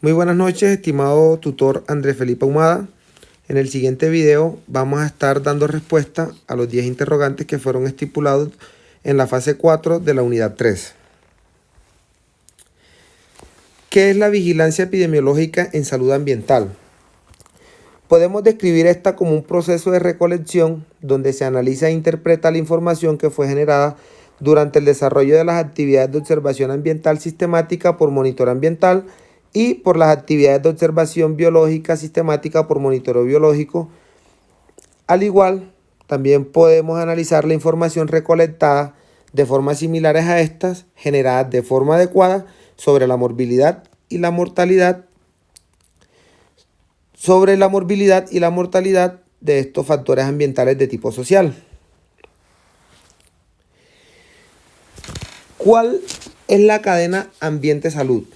Muy buenas noches, estimado tutor Andrés Felipe Ahumada. En el siguiente video vamos a estar dando respuesta a los 10 interrogantes que fueron estipulados en la fase 4 de la unidad 3. ¿Qué es la vigilancia epidemiológica en salud ambiental? Podemos describir esta como un proceso de recolección donde se analiza e interpreta la información que fue generada durante el desarrollo de las actividades de observación ambiental sistemática por monitor ambiental y por las actividades de observación biológica sistemática por monitoreo biológico. Al igual, también podemos analizar la información recolectada de formas similares a estas, generadas de forma adecuada sobre la morbilidad y la mortalidad, de estos factores ambientales de tipo social. ¿Cuál es la cadena ambiente-salud?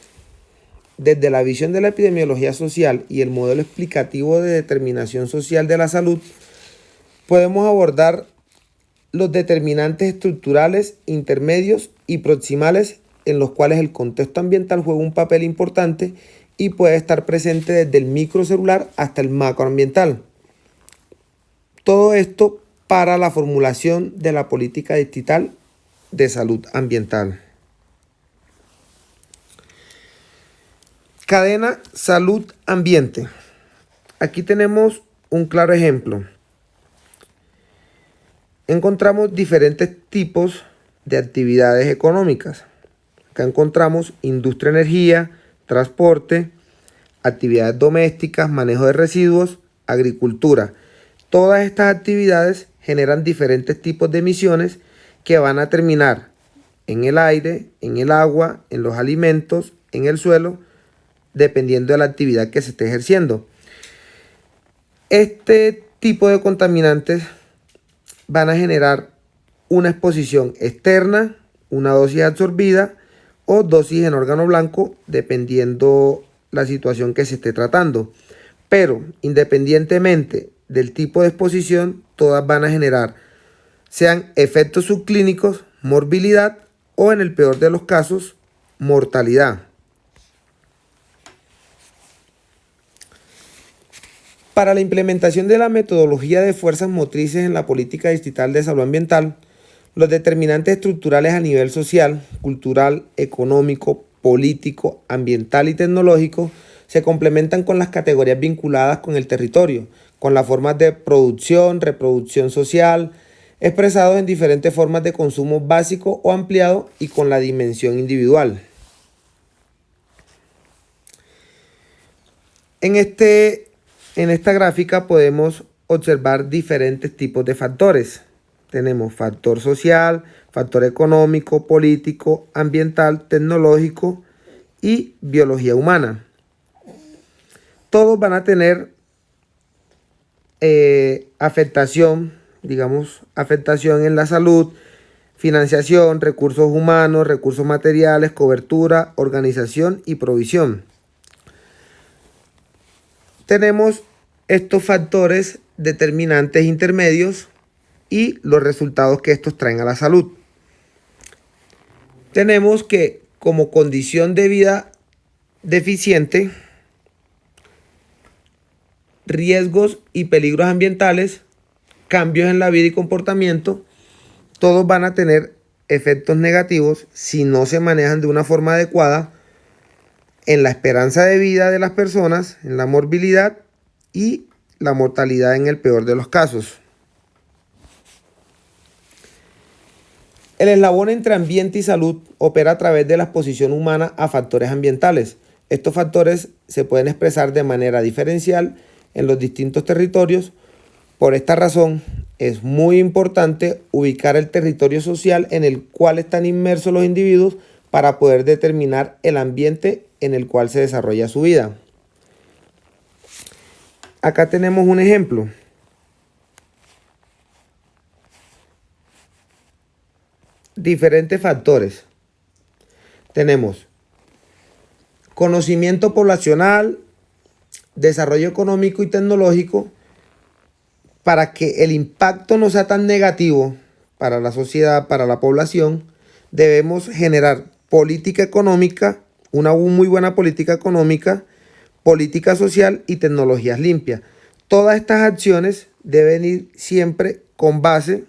Desde la visión de la epidemiología social y el modelo explicativo de determinación social de la salud, podemos abordar los determinantes estructurales, intermedios y proximales en los cuales el contexto ambiental juega un papel importante y puede estar presente desde el microcelular hasta el macroambiental. Todo esto para la formulación de la política distrital de salud ambiental. Cadena salud-ambiente. Aquí tenemos un claro ejemplo. Encontramos diferentes tipos de actividades económicas. Acá encontramos industria, energía, transporte, actividades domésticas, manejo de residuos, agricultura. Todas estas actividades generan diferentes tipos de emisiones que van a terminar en el aire, en el agua, en los alimentos, en el suelo, dependiendo de la actividad que se esté ejerciendo. Este tipo de contaminantes van a generar una exposición externa, una dosis absorbida o dosis en órgano blanco, dependiendo la situación que se esté tratando. Pero independientemente del tipo de exposición, todas van a generar, sean efectos subclínicos, morbilidad o en el peor de los casos, mortalidad. Para la implementación de la metodología de fuerzas motrices en la política distrital de salud ambiental, los determinantes estructurales a nivel social, cultural, económico, político, ambiental y tecnológico se complementan con las categorías vinculadas con el territorio, con las formas de producción, reproducción social, expresados en diferentes formas de consumo básico o ampliado y con la dimensión individual. En esta gráfica podemos observar diferentes tipos de factores. Tenemos factor social, factor económico, político, ambiental, tecnológico y biología humana. Todos van a tener afectación en la salud, financiación, recursos humanos, recursos materiales, cobertura, organización y provisión. Tenemos estos factores determinantes intermedios y los resultados que estos traen a la salud. Tenemos que como condición de vida deficiente, riesgos y peligros ambientales, cambios en la vida y comportamiento, todos van a tener efectos negativos si no se manejan de una forma adecuada en la esperanza de vida de las personas, en la morbilidad y la mortalidad en el peor de los casos. El eslabón entre ambiente y salud opera a través de la exposición humana a factores ambientales. Estos factores se pueden expresar de manera diferencial en los distintos territorios. Por esta razón, es muy importante ubicar el territorio social en el cual están inmersos los individuos para poder determinar el ambiente en el cual se desarrolla su vida. Acá tenemos un ejemplo. Diferentes factores. Tenemos conocimiento poblacional, desarrollo económico y tecnológico. Para que el impacto no sea tan negativo para la sociedad, para la población, debemos generar política económica, una muy buena política económica política social y tecnologías limpias. Todas estas acciones deben ir siempre con base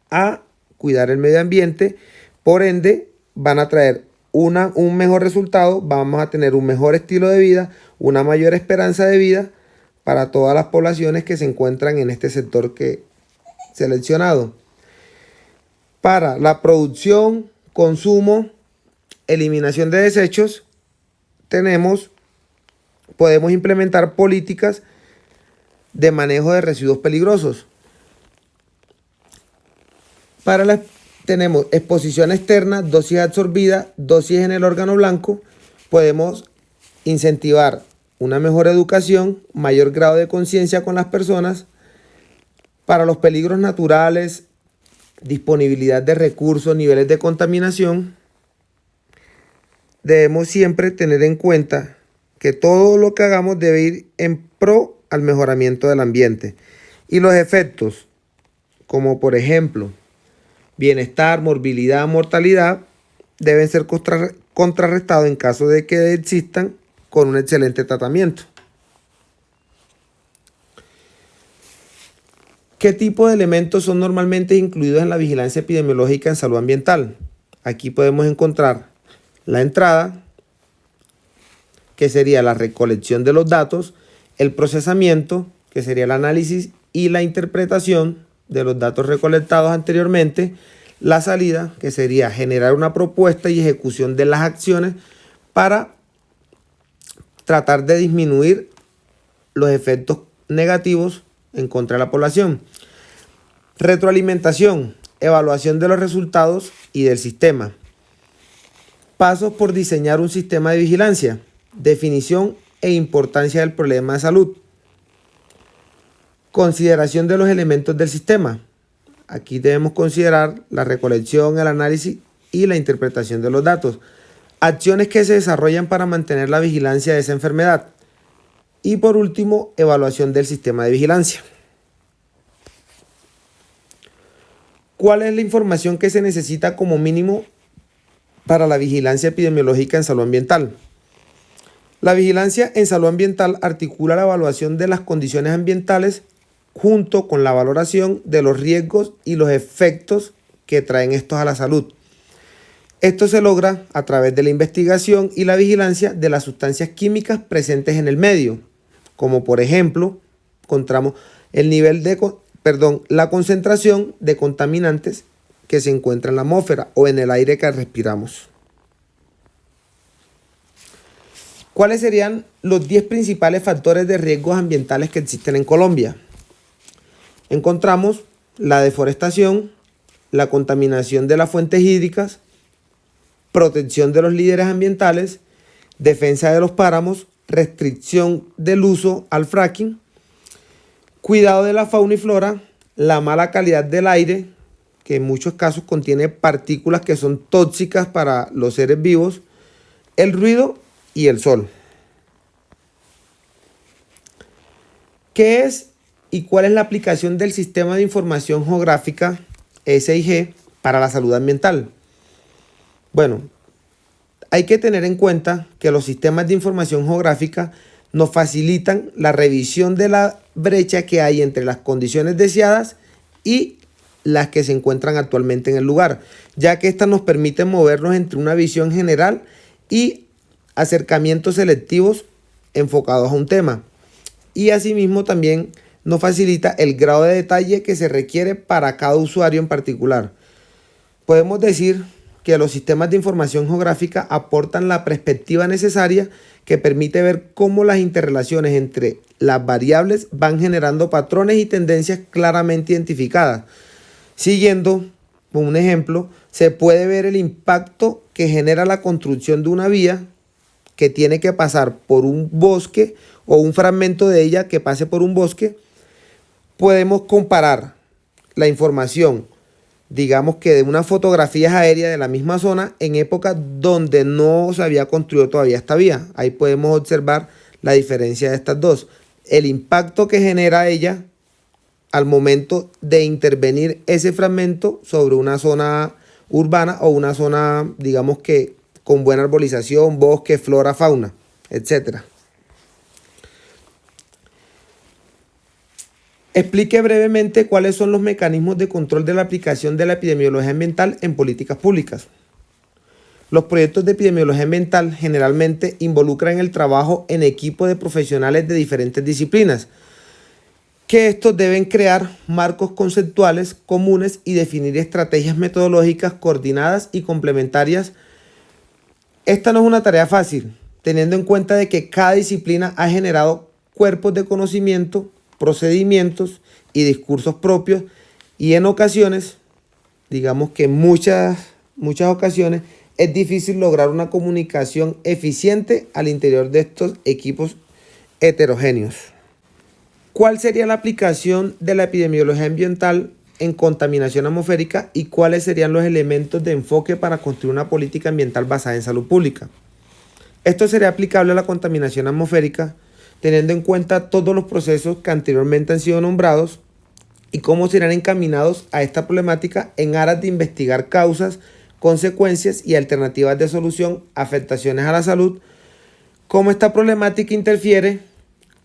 a cuidar el medio ambiente, por ende van a traer un mejor resultado, vamos a tener un mejor estilo de vida, una mayor esperanza de vida para todas las poblaciones que se encuentran en este sector que seleccionado. Para la producción, consumo, eliminación de desechos, podemos implementar políticas de manejo de residuos peligrosos. Tenemos exposición externa, dosis absorbida, dosis en el órgano blanco. Podemos incentivar una mejor educación, mayor grado de conciencia con las personas. Para los peligros naturales, disponibilidad de recursos, niveles de contaminación, debemos siempre tener en cuenta que todo lo que hagamos debe ir en pro al mejoramiento del ambiente. Y los efectos, como por ejemplo, bienestar, morbilidad, mortalidad, deben ser contrarrestados en caso de que existan con un excelente tratamiento. ¿Qué tipo de elementos son normalmente incluidos en la vigilancia epidemiológica en salud ambiental? Aquí podemos encontrar la entrada, que sería la recolección de los datos, el procesamiento, que sería el análisis y la interpretación de los datos recolectados anteriormente, la salida, que sería generar una propuesta y ejecución de las acciones para tratar de disminuir los efectos negativos en contra de la población. Retroalimentación, evaluación de los resultados y del sistema. Pasos por diseñar un sistema de vigilancia, definición e importancia del problema de salud. Consideración de los elementos del sistema. Aquí debemos considerar la recolección, el análisis y la interpretación de los datos. Acciones que se desarrollan para mantener la vigilancia de esa enfermedad. Y por último, evaluación del sistema de vigilancia. ¿Cuál es la información que se necesita como mínimo para la vigilancia epidemiológica en salud ambiental? La vigilancia en salud ambiental articula la evaluación de las condiciones ambientales junto con la valoración de los riesgos y los efectos que traen estos a la salud. Esto se logra a través de la investigación y la vigilancia de las sustancias químicas presentes en el medio, como por ejemplo, encontramos la concentración de contaminantes que se encuentra en la atmósfera o en el aire que respiramos. ¿Cuáles serían los 10 principales factores de riesgos ambientales que existen en Colombia? Encontramos la deforestación, la contaminación de las fuentes hídricas, protección de los líderes ambientales, defensa de los páramos, restricción del uso al fracking, cuidado de la fauna y flora, la mala calidad del aire, que en muchos casos contiene partículas que son tóxicas para los seres vivos, el ruido y el sol. ¿Qué es y cuál es la aplicación del Sistema de Información Geográfica SIG para la salud ambiental? Bueno, hay que tener en cuenta que los sistemas de información geográfica nos facilitan la revisión de la brecha que hay entre las condiciones deseadas y las que se encuentran actualmente en el lugar, ya que estas nos permiten movernos entre una visión general y acercamientos selectivos enfocados a un tema. Y asimismo también nos facilita el grado de detalle que se requiere para cada usuario en particular. Podemos decir que los sistemas de información geográfica aportan la perspectiva necesaria que permite ver cómo las interrelaciones entre las variables van generando patrones y tendencias claramente identificadas. Siguiendo con un ejemplo, se puede ver el impacto que genera la construcción de una vía que tiene que pasar por un bosque o un fragmento de ella que pase por un bosque. Podemos comparar la información, digamos que de unas fotografías aéreas de la misma zona en épocas donde no se había construido todavía esta vía. Ahí podemos observar la diferencia de estas dos. El impacto que genera ella al momento de intervenir ese fragmento sobre una zona urbana o una zona, digamos que con buena arbolización, bosque, flora, fauna, etcétera. Explique brevemente cuáles son los mecanismos de control de la aplicación de la epidemiología ambiental en políticas públicas. Los proyectos de epidemiología ambiental generalmente involucran el trabajo en equipo de profesionales de diferentes disciplinas, que estos deben crear marcos conceptuales comunes y definir estrategias metodológicas coordinadas y complementarias. Esta no es una tarea fácil, teniendo en cuenta de que cada disciplina ha generado cuerpos de conocimiento, procedimientos y discursos propios, y en ocasiones, digamos que en muchas ocasiones, es difícil lograr una comunicación eficiente al interior de estos equipos heterogéneos. ¿Cuál sería la aplicación de la epidemiología ambiental en contaminación atmosférica y cuáles serían los elementos de enfoque para construir una política ambiental basada en salud pública? Esto sería aplicable a la contaminación atmosférica teniendo en cuenta todos los procesos que anteriormente han sido nombrados y cómo serán encaminados a esta problemática en aras de investigar causas, consecuencias y alternativas de solución, afectaciones a la salud, cómo esta problemática interfiere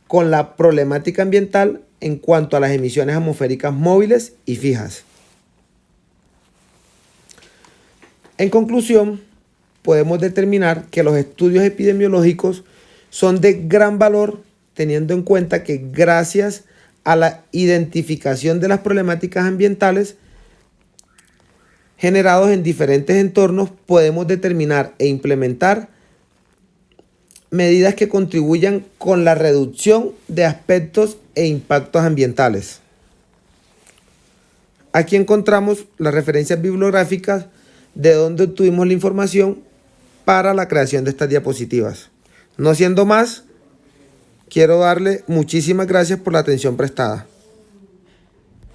con la problemática ambiental en cuanto a las emisiones atmosféricas móviles y fijas. En conclusión, podemos determinar que los estudios epidemiológicos son de gran valor teniendo en cuenta que gracias a la identificación de las problemáticas ambientales generados en diferentes entornos podemos determinar e implementar medidas que contribuyan con la reducción de aspectos e impactos ambientales. Aquí encontramos las referencias bibliográficas de donde obtuvimos la información para la creación de estas diapositivas. No siendo más, quiero darle muchísimas gracias por la atención prestada.